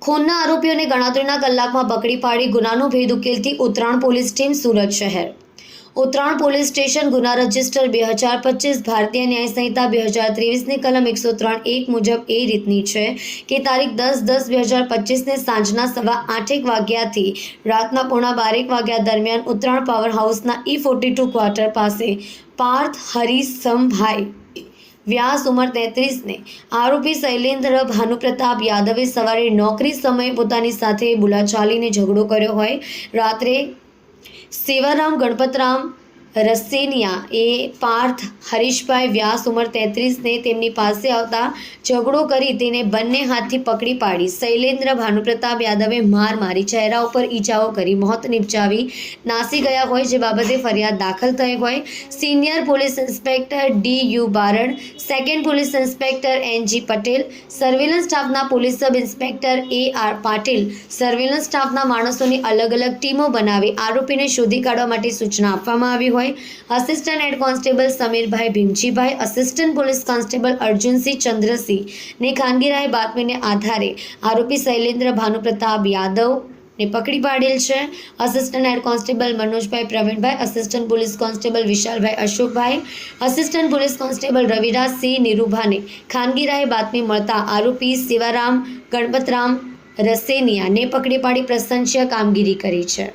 ખૂનના આરોપીઓને ગણતરીના કલાકમાં પકડી પાડી ગુનાનો ભેદ ઉકેલતી ઉત્તરાણ પોલીસ ટીમ સુરત શહેર। ઉત્તરાણ પોલીસ સ્ટેશન ગુના રજિસ્ટર 2025 ભારતીય ન્યાય સંહિતા 2023ની કલમ 103(1) મુજબ એ રીતની છે કે તારીખ 10/10/2025ને સાંજના 8:15 વાગ્યાથી રાતના 11:15 વાગ્યા દરમિયાન ઉત્તરાણ પાવર હાઉસના E42 ક્વાર્ટર પાસે પાર્થ હરિસમભાઈ व्यास उमर 33 ने आरोपी शैलेन्द्र भानुप्रताप यादवे सवारे नौकरी समय पोतानी साथे बोलाचालीने झगड़ो कर्यो होय। रात्रे सेवाराम गणपतराम रसेनिया ए पार्थ हरीशभाई व्यास उमर 33 ने तेमनी पासे आवता झगड़ो करी तेने बंने हाथथी पकड़ी पाड़ी शैलेन्द्र भानुप्रताप यादवे मार मारी चेहरा पर ईजाओ करी मौत निपजावी नासी गया होय, जे बाबते फरियाद दाखल थई होय। Senior police inspector DU Barad, second police inspector NG Patel, surveillance स्टाफना police sub inspector AR Patil surveillance स्टाफना माणसोनी अलग अलग टीमों बनावी आरोपीने शोधी काढवा माटे सूचना आपवामां आवी होय। Assistant head constable Samirbhai Bhimjibhai, assistant police constable Arjunsinh Chandrasinh ने खानगी राहे बातमीने आधारे आरोपी शैलेन्द्र भानुप्रताप यादव ने पकड़ी पाड़ेल छे। Assistant head constable Manojbhai Pravinbhai, assistant police constable Vishalbhai Ashokbhai, assistant police constable Raviraj Singh Nirubha ने खानगी राहे बातमी मळता आरोपी सेवाराम गणपतराम रसेनिया ने पकड़ी पाड़ी प्रशंसनीय कामगीरी करी छे।